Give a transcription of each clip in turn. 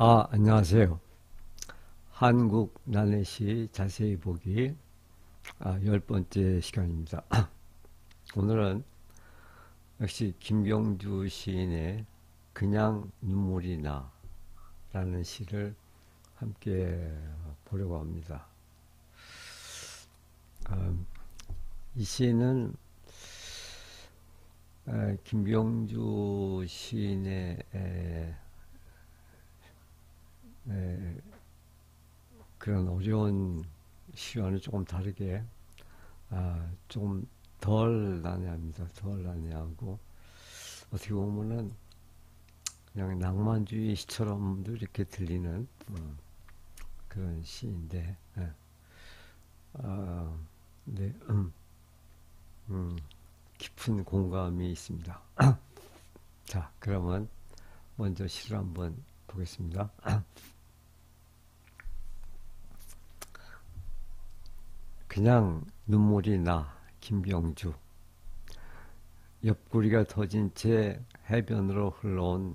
안녕하세요. 한국 난해시 자세히 보기 10번째 시간입니다. 오늘은 역시 김경주 시인의 그냥 눈물이 나 라는 시를 함께 보려고 합니다. 이 시는 김경주 시인의 그런 어려운 시와는 조금 다르게 조금 덜 난해합니다. 덜 난해하고 어떻게 보면은 그냥 낭만주의 시처럼도 이렇게 들리는 그런 시인데, 네, 깊은 공감이 있습니다. 자, 그러면 먼저 시를 한번 보겠습니다. 그냥 눈물이 나. 김경주. 옆구리가 터진 채 해변으로 흘러온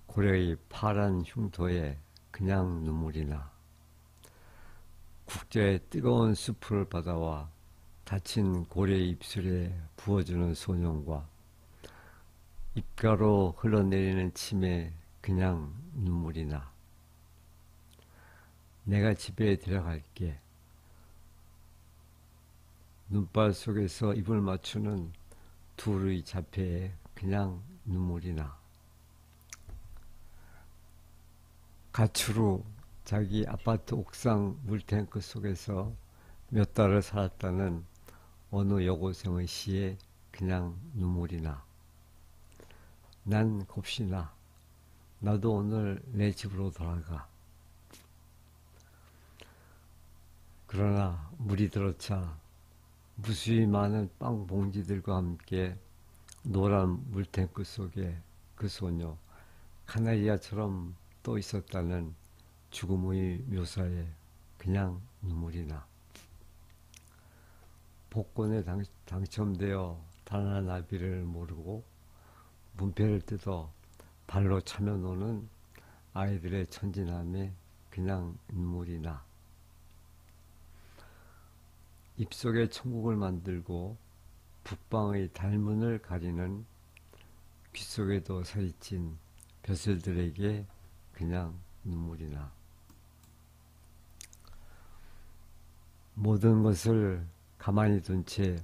고래의 파란 흉터에 그냥 눈물이 나. 국자에 뜨거운 수프를 받아와 다친 고래의 입술에 부어주는 소년과 입가로 흘러내리는 침에 그냥 눈물이 나. 내가 집에 데려갈게. 눈발 속에서 입을 맞추는 둘의 자폐에 그냥 눈물이 나. 가출후 자기 아파트 옥상 물탱크 속에서 몇 달을 살았다는 어느 여고생의 시에 그냥 눈물이 나. 난 곱시나. 나도 오늘 내 집으로 돌아가. 그러나 물이 들어차 무수히 많은 빵 봉지들과 함께 노란 물탱크 속에 그 소녀 카나리아처럼 또 있었다는 죽음의 묘사에 그냥 눈물이 나. 복권에 당첨되어 단나 나비를 모르고 문패를 뜯어 발로 차며 노는 아이들의 천진함에 그냥 눈물이 나. 입속에 천국을 만들고 북방의 달문을 가리는 귓속에도 살이 찐 벼슬들에게 그냥 눈물이 나. 모든 것을 가만히 둔 채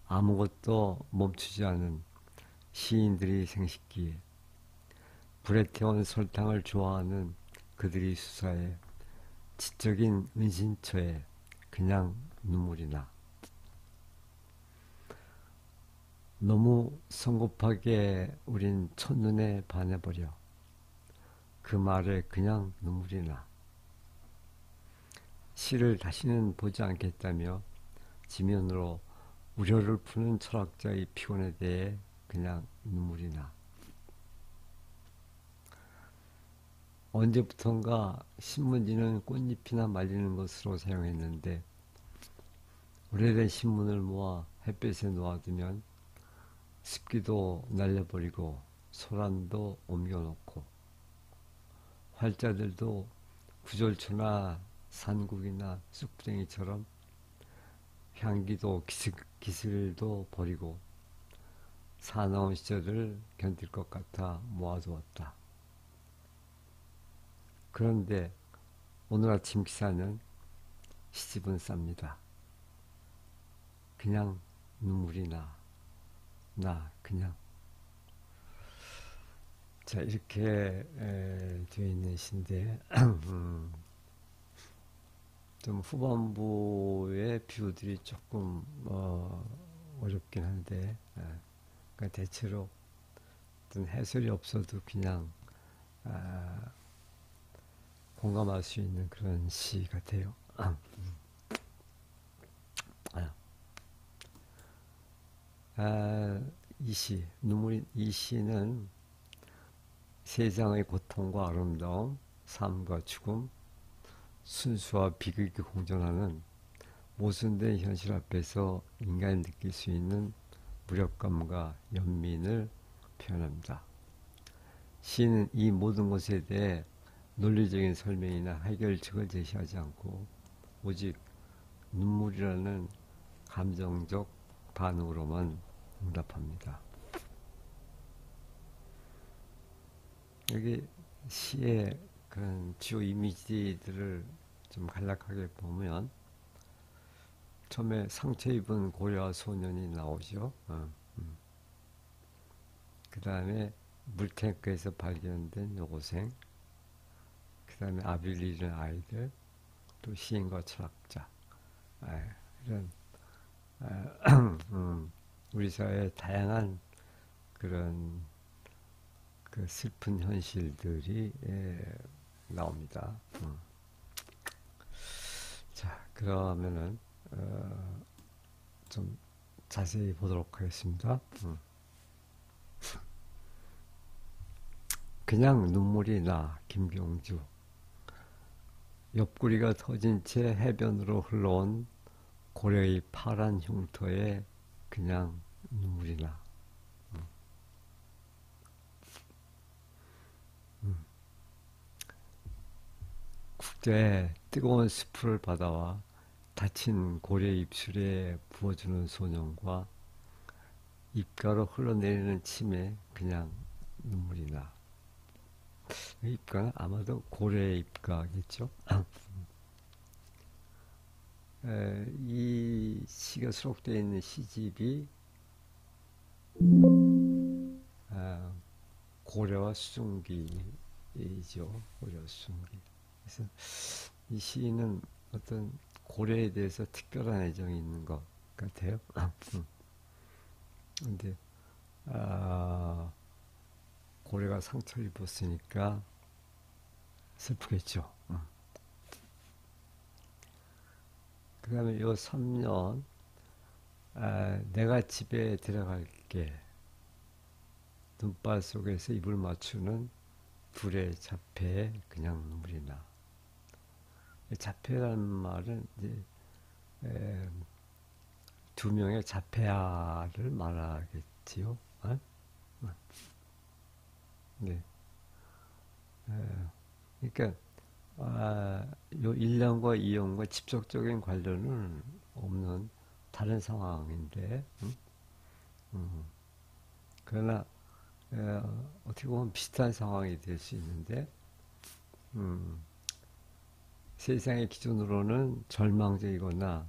아무것도 멈추지 않은 시인들이 생식기에 불에 태운 설탕을 좋아하는 그들이 수사에 지적인 은신처에 그냥 눈물이 나. 너무 성급하게 우린 첫눈에 반해버려 그 말에 그냥 눈물이 나. 시를 다시는 보지 않겠다며 지면으로 우려를 푸는 철학자의 피곤에 대해 그냥 눈물이 나. 언제부턴가 신문지는 꽃잎이나 말리는 것으로 사용했는데 오래된 신문을 모아 햇볕에 놓아두면 습기도 날려버리고 소란도 옮겨놓고 활자들도 구절초나 산국이나 쑥땡이처럼 향기도 기슬도 버리고 사나운 시절을 견딜 것 같아 모아두었다. 그런데 오늘 아침 기사는 시집은 쌉니다. 그냥 눈물이 나. 그냥. 자, 이렇게 되어 있는 시인데 좀 후반부의 비유들이 조금 어렵긴 한데 그러니까 대체로 어떤 해설이 없어도 그냥 공감할 수 있는 그런 시 같아요. 이 시는 세상의 고통과 아름다움, 삶과 죽음, 순수와 비극이 공존하는 모순된 현실 앞에서 인간이 느낄 수 있는 무력감과 연민을 표현합니다. 시인은 이 모든 것에 대해 논리적인 설명이나 해결책을 제시하지 않고 오직 눈물이라는 감정적 반응으로만 응답합니다. 여기 시의 그런 주요 이미지들을 좀 간략하게 보면 처음에 상처 입은 고려와 소년이 나오죠. 그 다음에 물탱크에서 발견된 여고생, 그 다음에 아빌리는 아이들, 또 시인과 철학자, 이런 우리 사회의 다양한 그런 그 슬픈 현실들이 나옵니다. 자, 그러면은 좀 자세히 보도록 하겠습니다. 그냥 눈물이 나. 김경주. 옆구리가 터진 채 해변으로 흘러온 고래의 파란 흉터에 그냥 눈물이 나. 국자에 뜨거운 스프를 받아와 다친 고래 입술에 부어주는 소년과 입가로 흘러내리는 침에 그냥 눈물이 나. 입가는 아마도 고래의 입가겠죠. 이 시가 수록되어 있는 시집이 고래와 수증기이죠. 고래와 수증기. 그래서 이 시인은 어떤 고래에 대해서 특별한 애정이 있는 것 같아요. 근데 고래가 상처를 입었으니까 슬프겠죠. 그 다음에 요 3년 내가 집에 들어갈게. 눈발 속에서 입을 맞추는 불의 자폐에 그냥 눈물이 나. 자폐라는 말은 이제 두 명의 자폐아를 말하겠지요. 네. 그러니까 요 1년과 2년과 직접적인 관련은 없는 다른 상황인데, 그러나 어떻게 보면 비슷한 상황이 될 수 있는데, 세상의 기준으로는 절망적이거나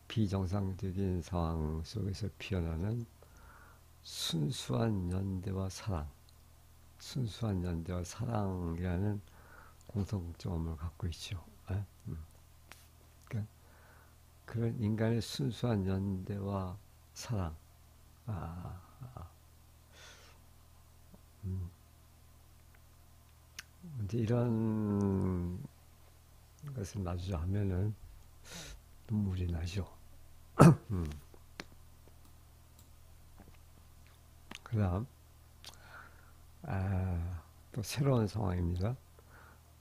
비정상적인 상황 속에서 피어나는 순수한 연대와 사랑, 순수한 연대와 사랑이라는 공통점을 갖고 있죠. 그러니까 그런 인간의 순수한 연대와 사랑, 이제 이런 것을 마주하면은 눈물이 나죠. 그다음 또 새로운 상황입니다.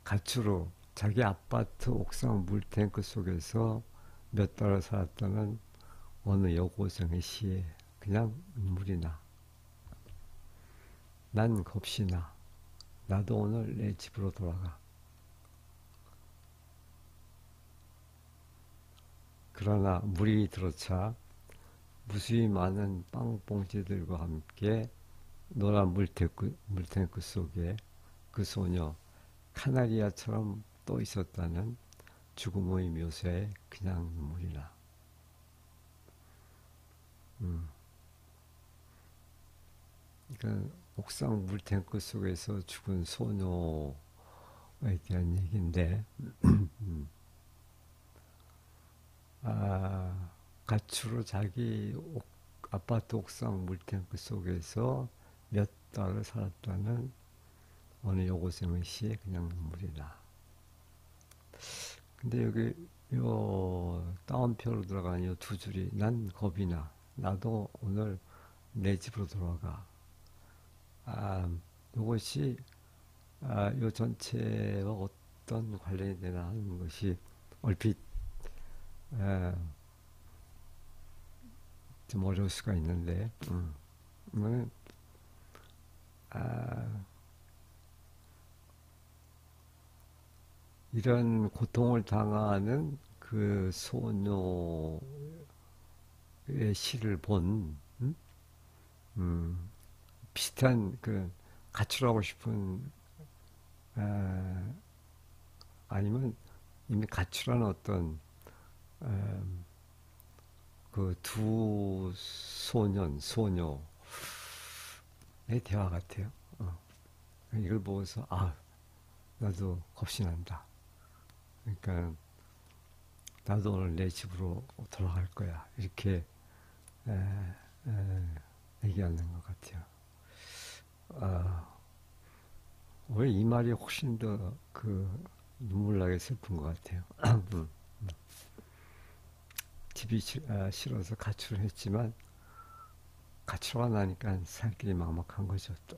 가출로 자기 아파트 옥상 물탱크 속에서 몇 달을 살았다는 어느 여고생의 시에 그냥 눈물이 나. 난 겁이 나. 나도 오늘 내 집으로 돌아가. 그러나 물이 들어차 무수히 많은 빵봉지들과 함께 노란 물탱크 속에 그 소녀 카나리아처럼 떠 있었다는 죽음의 묘사에 그냥 눈물이 나. 그러니까 옥상 물탱크 속에서 죽은 소녀에 대한 얘기인데, 가출로 자기 아파트 옥상 물탱크 속에서 몇 달을 살았다는 어느 여고생의 시에 그냥 눈물이 나. 근데 여기 요 다운표로 들어간 요 두 줄이 난 겁이 나. 나도 오늘 내 집으로 돌아가. 요것이 요 전체와 어떤 관련이 되나 하는 것이 얼핏 좀 어려울 수가 있는데, 이런 고통을 당하는 그 소녀의 시를 본 음, 비슷한 그 가출하고 싶은 아, 아니면 이미 가출한 어떤 그 두 소녀의 대화 같아요. 이걸 보고서 아 나도 겁이 난다. 그러니까 나도 오늘 내 집으로 돌아갈 거야. 이렇게 에, 에, 얘기하는 것 같아요. 아, 왜 이 말이 훨씬 더 그 눈물 나게 슬픈 것 같아요. 음, 집이 싫어서 가출을 했지만 가출하고 나니까 살 길이 막막한 거죠. 또.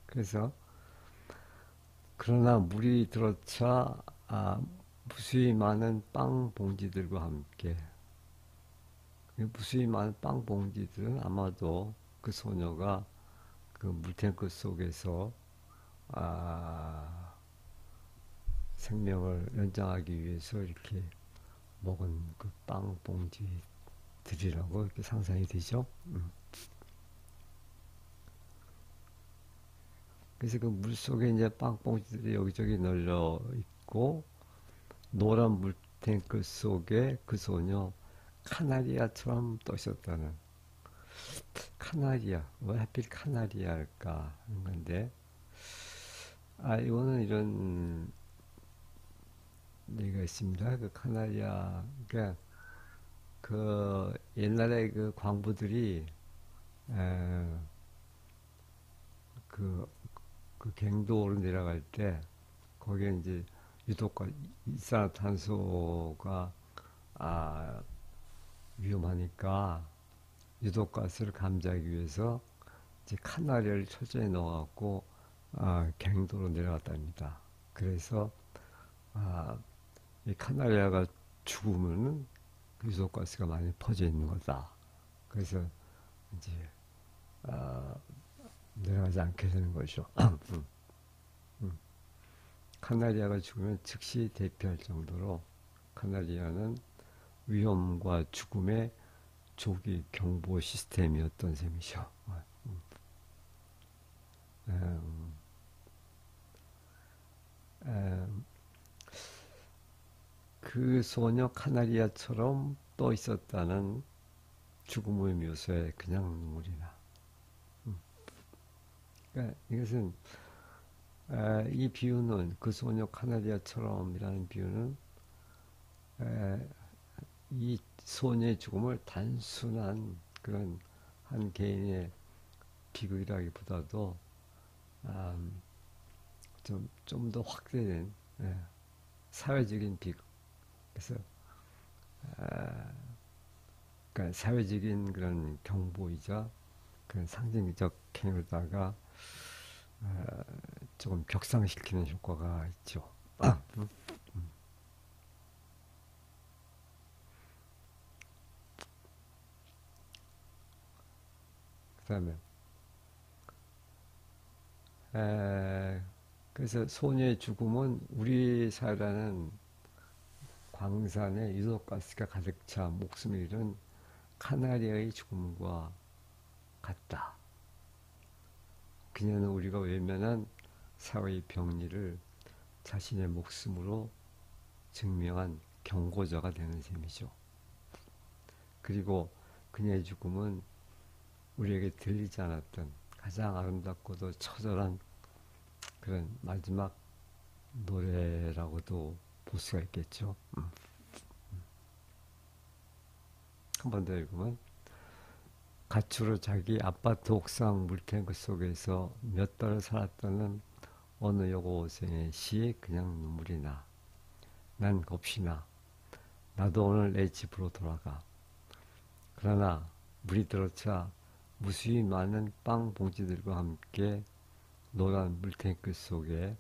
그래서 그러나 물이 들어차 무수히 많은 빵 봉지들과 함께 무수히 많은 빵 봉지들은 아마도 그 소녀가 그 물탱크 속에서 아, 생명을 연장하기 위해서 이렇게 먹은 그 빵 봉지들이라고 이렇게 상상이 되죠. 그래서 그 물 속에 이제 빵 봉지들이 여기저기 널려 있고 노란 물탱크 속에 그 소녀 카나리아처럼 떠 있었다는. 카나리아, 왜 하필 카나리아일까 하는 건데, 이거는 이런 얘기가 있습니다. 그 카나리아, 그러니까 그 옛날에 그 광부들이 에, 그, 그 갱도로 내려갈 때 거기에 이제 유독가 이산화탄소가 아, 위험하니까 유독가스를 감지하기 위해서 이제 카나리아를 철저히 넣어갖고 갱도로 내려갔답니다. 그래서 아, 이 카나리아가 죽으면은 유독가스가 많이 퍼져 있는 거다. 그래서 이제 아, 내려가지 않게 되는 거죠. 카나리아가 죽으면 즉시 대피할 정도로 카나리아는 위험과 죽음의 조기 경보 시스템이었던 셈이죠. 음, 음, 그 소녀 카나리아처럼 떠 있었다는 죽음의 묘사에 그냥 눈물이 나. 그러니까 이것은 이 비유는 그 소녀 카나리아처럼이라는 비유는 이 소녀의 죽음을 단순한 그런 한 개인의 비극이라기보다도 좀 더 확대된 사회적인 비극. 그래서 그러니까 사회적인 그런 경보이자 그런 상징적 행위로다가 조금 격상시키는 효과가 있죠. 그다음에 그래서 소녀의 죽음은 우리 사회라는 광산에 유독가스가 가득 차 목숨을 잃은 카나리아의 죽음과 같다. 그녀는 우리가 외면한 사회의 병리를 자신의 목숨으로 증명한 경고자가 되는 셈이죠. 그리고 그녀의 죽음은 우리에게 들리지 않았던 가장 아름답고도 처절한 그런 마지막 노래라고도 볼 수가 있겠죠. 한 번 더 읽으면 가출로 자기 아파트 옥상 물탱크 속에서 몇 달을 살았다는 어느 여고생의 시에 그냥 눈물이 나. 난 겁시나. 나도 오늘 내 집으로 돌아가. 그러나 물이 들어차 무수히 많은 빵 봉지들과 함께 노란 물탱크 속에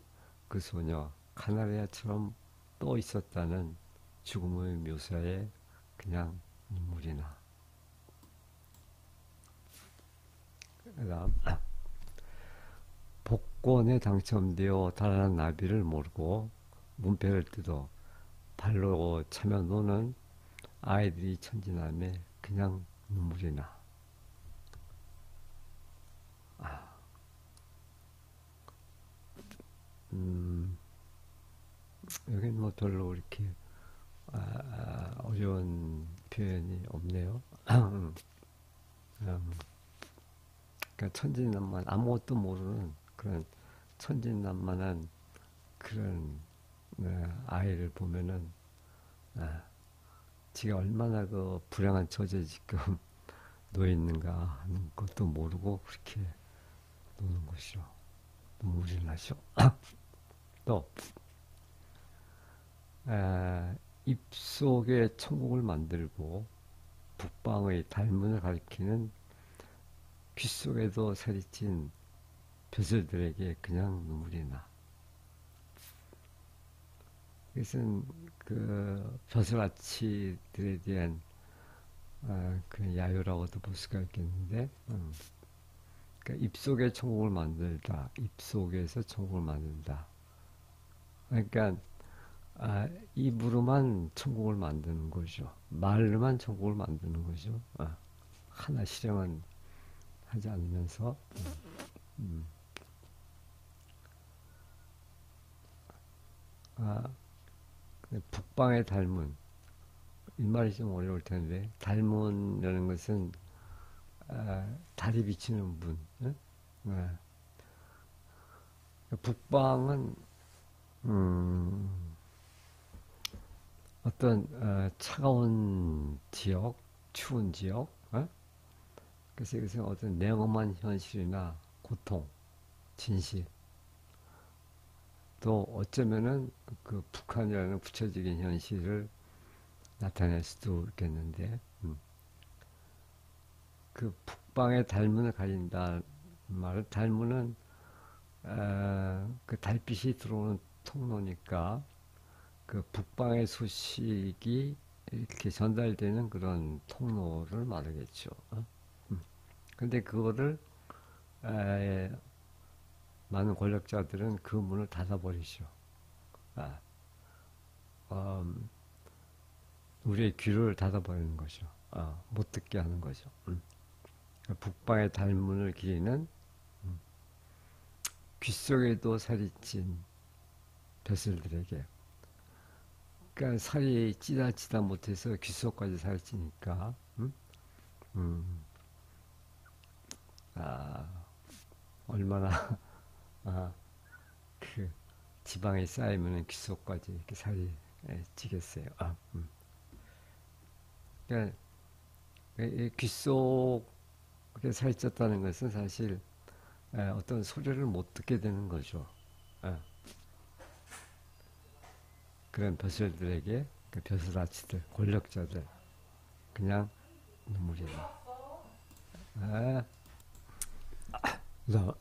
그 소녀 카나리아처럼 떠 있었다는 죽음의 묘사에 그냥 눈물이 나. 그다음 복권에 당첨되어 달아난 나비를 모르고 문패를 뜯어 발로 차며 노는 아이들이 천진남에 그냥 눈물이 나. 음, 여긴 뭐 별로 이렇게 어려운 표현이 없네요. 음, 그러니까 천진난만 아무것도 모르는 그런 천진난만한 그런 아이를 보면은 아, 지가 얼마나 그 불행한 처지에 지금 놓여 있는가 하는 것도 모르고 그렇게 노는 것이죠. 눈물이 나죠. 또 입속에 천국을 만들고 북방의 달문을 가리키는 귓속에도 살이 찐 벼슬들에게 그냥 눈물이 나. 이것은 그 벼슬아치들에 대한 그 야유라고도 볼 수가 있겠는데, 그러니까 입속에 천국을 만들다, 입속에서 천국을 만든다. 그러니까 입으로만 천국을 만드는 거죠. 말로만 천국을 만드는 거죠. 하나 실행은 하지 않으면서 음, 아, 북방의 닮은 이 말이 좀 어려울 텐데 닮은이라는 것은 달이 비치는 분. 아, 북방은 음, 어떤 차가운 지역, 추운 지역. 그래서 이것은 어떤 냉엄한 현실이나 고통, 진실, 또 어쩌면은 그 북한이라는 구체적인 현실을 나타낼 수도 있겠는데, 그 북방의 달문을 가린다 말은 달문은 그 달빛이 들어오는 통로니까 그 북방의 소식이 이렇게 전달되는 그런 통로를 말하겠죠. 근데 그거를 에, 많은 권력자들은 그 문을 닫아버리죠. 아, 음, 우리의 귀를 닫아버리는 거죠. 못 듣게 하는 거죠. 북방의 달문을 기리는 귓속에도 살이 찐 벼슬들에게. 그러니까 살이 찌다 못해서 귓속까지 살이 찌니까, 음, 아, 얼마나, 아, 그, 지방이 쌓이면 귓속까지 이렇게 살이 찌겠어요. 그러니까 귓속에 살이 쪘다는 것은 사실 어떤 소리를 못 듣게 되는 거죠. 예, 그런 벼슬들에게, 그 벼슬아치들, 권력자들, 그냥 눈물이 나. 그래서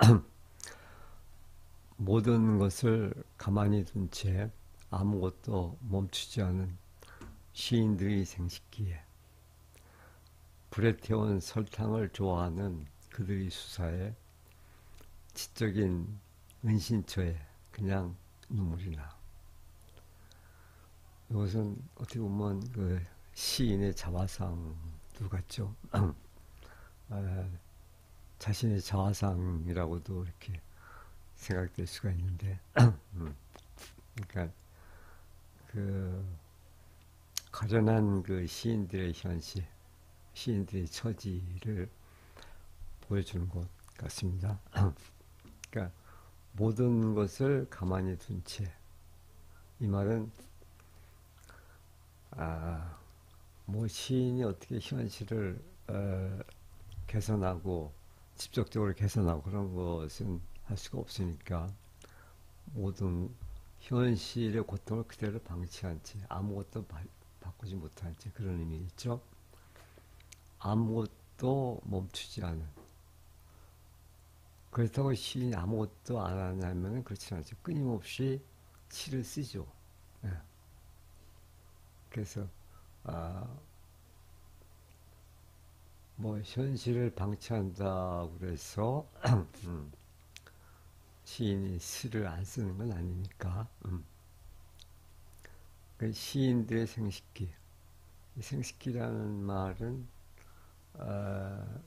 모든 것을 가만히 둔 채 아무것도 멈추지 않은 시인들의 생식기에 불에 태운 설탕을 좋아하는 그들의 수사에 지적인 은신처에 그냥 눈물이 나. 이것은 어떻게 보면 그 시인의 자화상도 같죠. 자신의 자화상이라고도 이렇게 생각될 수가 있는데, 그러니까 그 가련한 그 시인들의 현실, 시인들의 처지를 보여주는 것 같습니다. 그러니까 모든 것을 가만히 둔 채, 이 말은 뭐 시인이 어떻게 현실을 개선하고 직접적으로 개선하고 그런 것은 할 수가 없으니까 모든 현실의 고통을 그대로 방치한 채 아무것도 바꾸지 못한 채 그런 의미겠죠. 아무것도 멈추지 않은. 그렇다고 시인이 아무것도 안 하냐면 그렇지 않죠. 끊임없이 시를 쓰죠. 예. 그래서 아, 뭐 현실을 방치한다고 그래서 시인이 시를 안 쓰는 건 아니니까. 그 시인들의 생식기. 이 생식기라는 말은 어,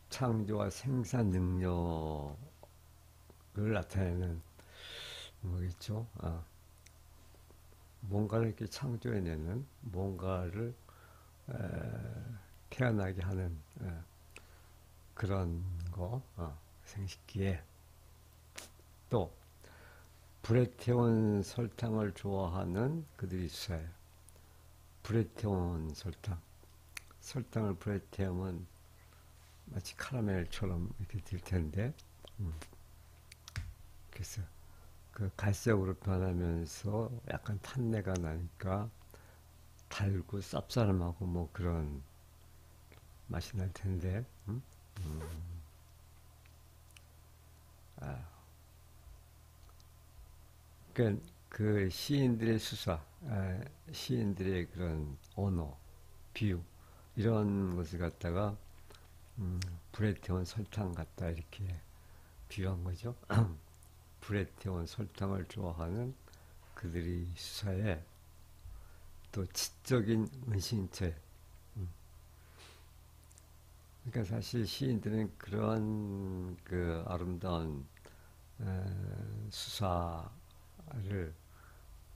창조와 생산 능력을 나타내는 뭐겠죠. 뭔가를 이렇게 창조해내는 뭔가를 에, 태어나게 하는 그런 거 생식기에 또 불에 태운 설탕을 좋아하는 그들이 있어요. 불에 태운 설탕을 불에 태우면 마치 카라멜처럼 이렇게 될 텐데 그래서 그 갈색으로 변하면서 약간 탄내가 나니까 달고 쌉싸름하고 뭐 그런 맛이 날 텐데 그 시인들의 수사, 시인들의 그런 언어, 비유 이런 것을 갖다가 불에 태운 설탕 같다 이렇게 비유한 거죠. 불에 태운 설탕을 좋아하는 그들이 수사에 또 지적인 은신체. 그러니까 사실 시인들은 그런 그 아름다운 수사를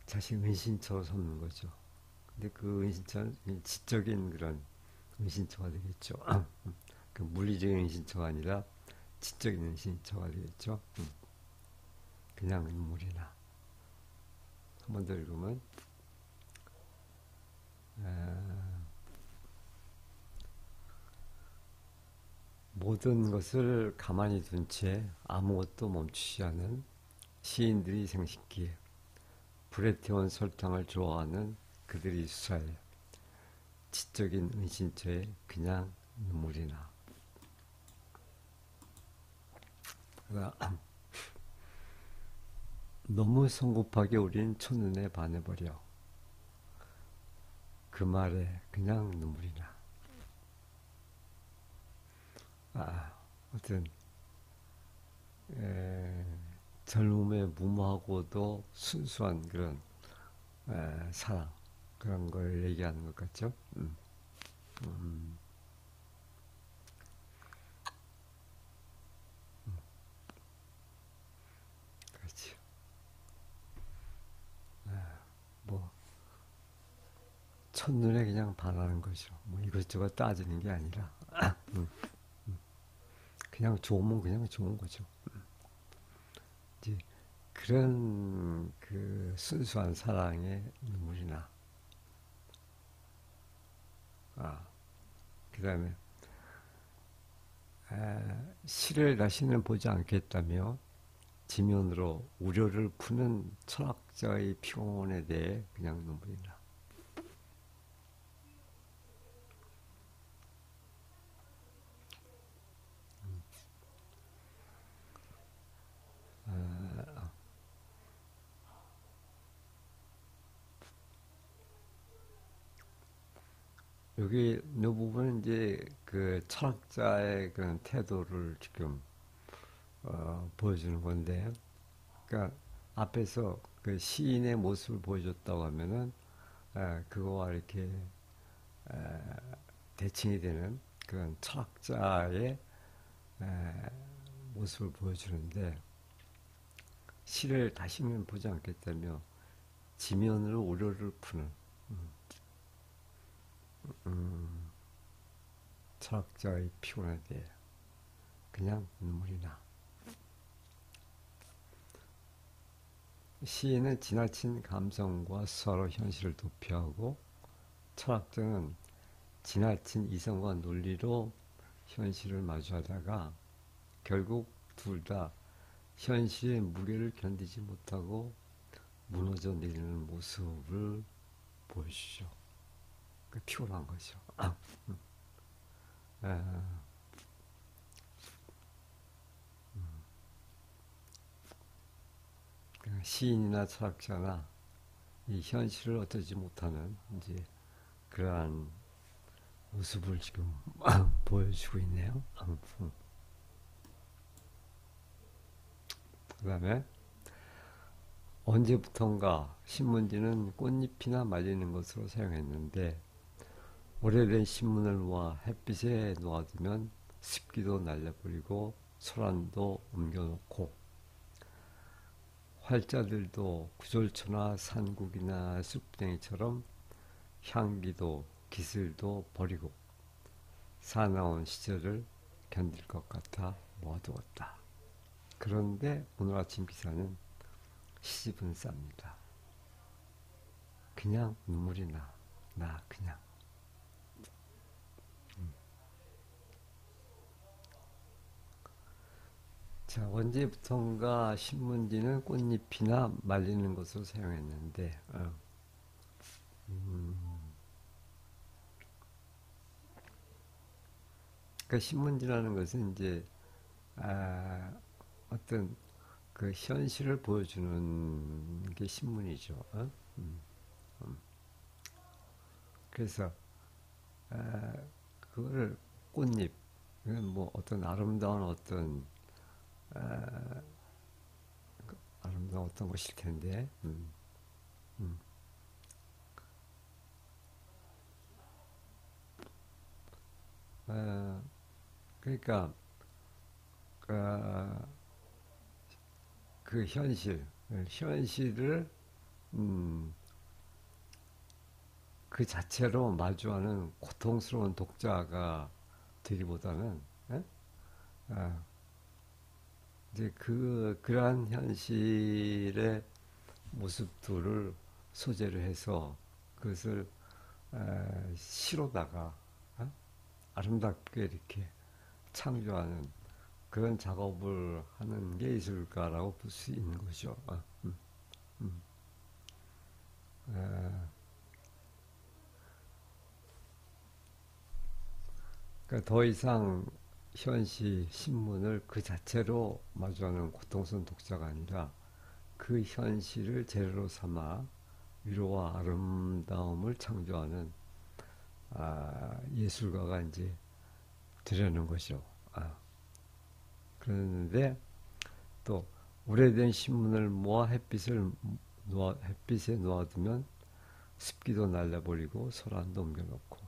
자신 은신처로 삼는 거죠. 근데 그 은신처는 지적인 그런 은신처가 되겠죠. 그 물리적인 은신처가 아니라 지적인 은신처가 되겠죠. 그냥 인물이나 한 번 더 읽으면 모든 것을 가만히 둔 채 아무것도 멈추지 않은 시인들이 생식기에 불에 태운 설탕을 좋아하는 그들이 수사에 지적인 은신처에 그냥 눈물이 나. 너무 성급하게 우린 첫눈에 반해버려. 그 말에 그냥 눈물이 나. 아무튼 젊음의 무모하고도 순수한 그런 사랑 그런 걸 얘기하는 것 같죠. 그렇지. 뭐 첫눈에 그냥 반하는 거죠. 뭐 이것저것 따지는 게 아니라 그냥 좋으면 그냥 좋은 거죠. 이제 그런 그 순수한 사랑에 눈물이 나. 그다음에 시를 다시는 보지 않겠다며 지면으로 우려를 푸는 철학자의 피곤에 대해 그냥 눈물이 나. 여기 이 부분은 이제 그 철학자의 그런 태도를 지금 보여주는 건데, 그러니까 앞에서 그 시인의 모습을 보여줬다고 하면은 그거와 이렇게 대칭이 되는 그런 철학자의 모습을 보여주는데 시를 다시는 보지 않겠다며 지면으로 우려를 푸는 철학자의 피곤에 대해 그냥 눈물이 나. 시인은 지나친 감성과 서로 현실을 도피하고 철학자는 지나친 이성과 논리로 현실을 마주하다가 결국 둘 다 현실의 무게를 견디지 못하고 무너져 내리는 모습을 보여주죠. 그 피곤한 거죠. 시인이나 철학자나 이 현실을 어쩌지 못하는 이제 그러한 모습을 지금 보여주고 있네요. 그 다음에 언제부턴가 신문지는 꽃잎이나 말리는 것으로 사용했는데 오래된 신문을 모아 햇빛에 놓아두면 습기도 날려버리고 소란도 옮겨놓고 활자들도 구절초나 산국이나 쑥땡이처럼 향기도 기슬도 버리고 사나운 시절을 견딜 것 같아 모아두었다. 그런데 오늘 아침 기사는 시집은 쌉니다. 그냥 눈물이 나 그냥. 자, 언제부턴가 신문지는 꽃잎이나 말리는 것으로 사용했는데, 그 신문지라는 것은 이제 어떤 그 현실을 보여주는 게 신문이죠. 그래서 그거를 꽃잎, 이건 뭐 어떤 아름다운 어떤 아름다운 어떤 것일 텐데, 어, 그러니까 어, 그 현실을 음, 그 자체로 마주하는 고통스러운 독자가 되기보다는 예? 아, 이제 그러한 현실의 모습들을 소재로 해서 그것을 시로다가 어? 아름답게 이렇게 창조하는 그런 작업을 하는 게 예술가라고 볼 수 있는 거죠. 그러니까 더 이상 현시 신문을 그 자체로 마주하는 고통스러운 독자가 아니라 그 현실을 재료로 삼아 위로와 아름다움을 창조하는 예술가가 이제 되려는 거죠. 그런데 또 오래된 신문을 모아 햇빛에 놓아두면 습기도 날려버리고 소란도 옮겨놓고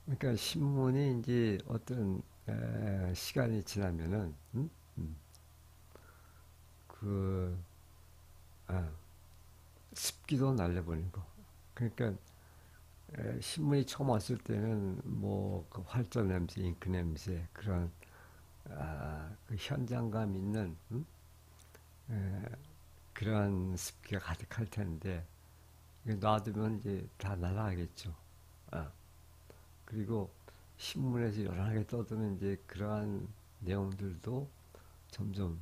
그러니까 신문이 이제 어떤 시간이 지나면은 그 아, 습기도 날려버리고 그러니까 신문이 처음 왔을 때는 뭐그 활자 냄새, 잉크 냄새 그런 그 현장감 있는 그러한 습기가 가득할 텐데 놔두면 이제 다 날아가겠죠. 아, 그리고 신문에서 연하게 떠드는 이제 그러한 내용들도 점점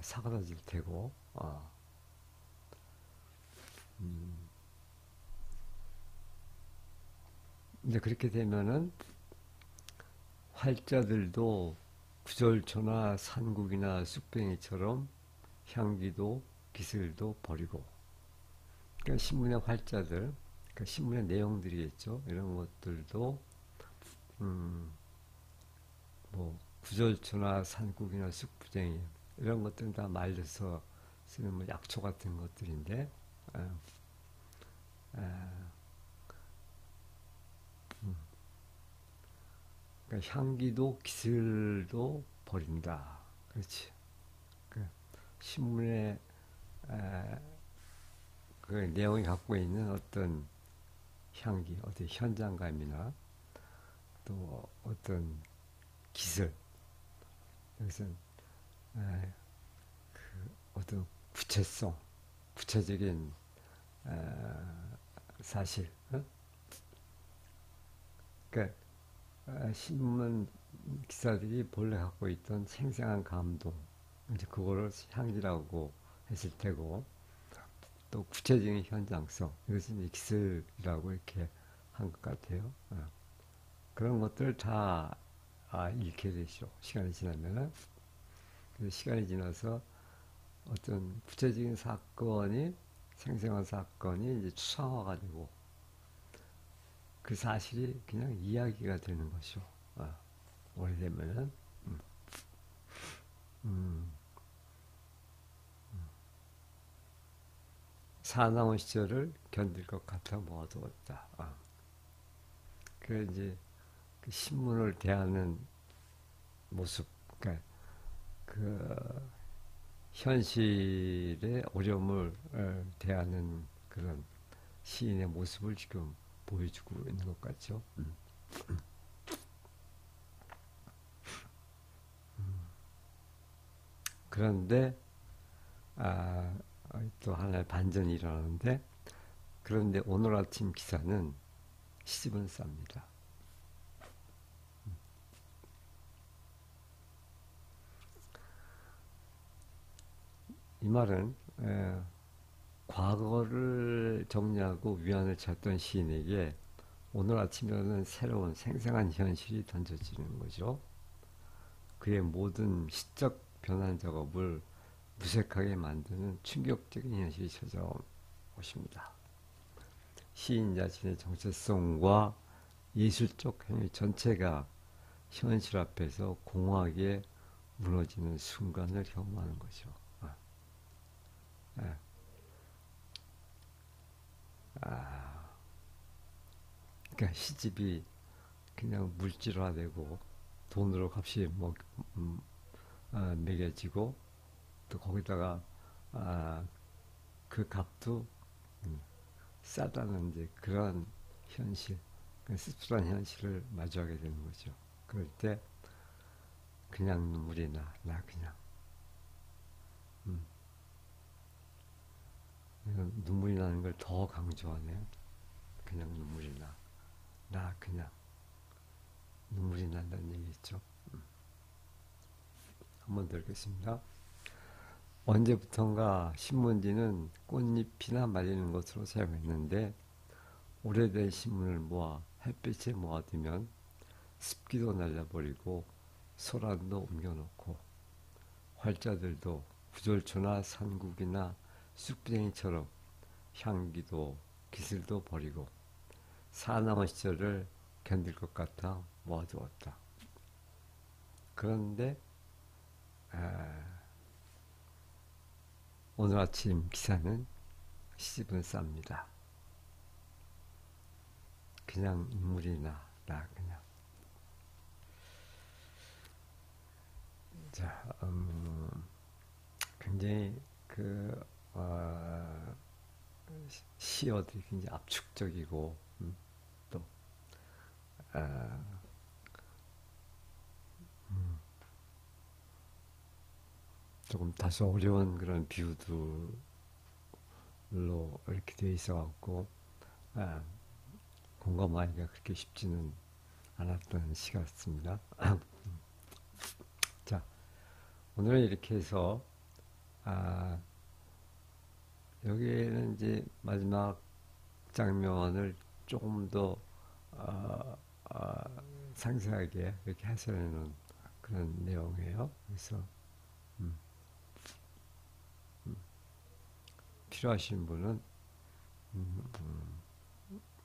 사그라질 테고 이제 그렇게 되면은 활자들도 구절초나 산국이나 쑥뱅이처럼 향기도 기슬도 버리고 그러니까 신문의 활자들 그러니까 신문의 내용들이겠죠. 이런 것들도 뭐 구절초나 산국이나 쑥부쟁이 이런 것들은 다 말려서 쓰는 뭐 약초 같은 것들인데 아, 아, 그러니까 향기도 기슬도 버린다. 그렇지. 그 신문의 아, 그 내용이 갖고 있는 어떤 향기, 어떤 현장감이나 또 어떤 기술, 여기서 어떤 구체성, 구체적인 사실, 어? 그러니까 신문 기사들이 본래 갖고 있던 생생한 감동, 이제 그거를 향기라고 했을 테고, 또 구체적인 현장성, 이것은 이제 기술이라고 이렇게 한 것 같아요. 그런 것들 다 잃게 되죠. 시간이 지나면은. 그래서 시간이 지나서 어떤 구체적인 사건이 생생한 사건이 이제 추상화가 되고 그 사실이 그냥 이야기가 되는 것이죠. 아, 오래되면은 음, 음, 사나운 시절을 견딜 것 같아 모아두었다. 그 이제 그 신문을 대하는 모습, 그러니까 그 현실의 어려움을 대하는 그런 시인의 모습을 지금 보여주고 있는 것 같죠. 그런데 아, 또 하나의 반전이 일어나는데 그런데 오늘 아침 기사는 시집은 쌉니다. 이 말은 과거를 정리하고 위안을 찾던 시인에게 오늘 아침에는 새로운 생생한 현실이 던져지는 거죠. 그의 모든 시적 변환 작업을 무색하게 만드는 충격적인 현실이 찾아온 것입니다. 시인 자신의 정체성과 예술적 행위 전체가 현실 앞에서 공허하게 무너지는 순간을 경험하는 거죠. 아, 아, 그러니까 시집이 그냥 물질화되고 돈으로 값이 음, 매겨지고 또 거기다가 아, 그 값도 싸다는 이제 그런 현실, 그 씁쓸한 현실을 마주하게 되는 거죠. 그럴 때 그냥 눈물이 나 그냥 음, 눈물이 나는 걸 더 강조하네요. 그냥 눈물이 나 그냥 눈물이 난다는 얘기죠. 한번 더 읽겠습니다. 언제부턴가 신문지는 꽃잎이나 말리는 것으로 사용했는데 오래된 신문을 모아 햇빛에 모아두면 습기도 날려버리고 소란도 옮겨놓고 활자들도 구절초나 산국이나 쑥부쟁이처럼 향기도 기슬도 버리고 사나운 시절을 견딜 것 같아 모아두었다. 그런데 오늘 아침 기사는 시집은 쌉니다. 그냥 눈물이 나 그냥. 자, 굉장히 그 시어들이 굉장히 압축적이고 또 조금 다소 어려운 그런 비유들로 이렇게 되어 있어갖고 아, 공감하기가 그렇게 쉽지는 않았던 시 같습니다. 자, 오늘은 이렇게 해서 아, 여기에는 이제 마지막 장면을 조금 더 아, 아, 상세하게 이렇게 해설해놓은 그런 내용이에요. 그래서 음, 필요하신 분은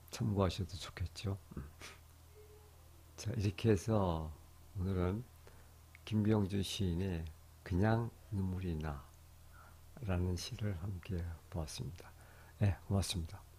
참고하셔도 좋겠죠. 자, 이렇게 해서 오늘은 김병준 시인의 그냥 눈물이 나 라는 시를 함께 보았습니다. 네, 고맙습니다.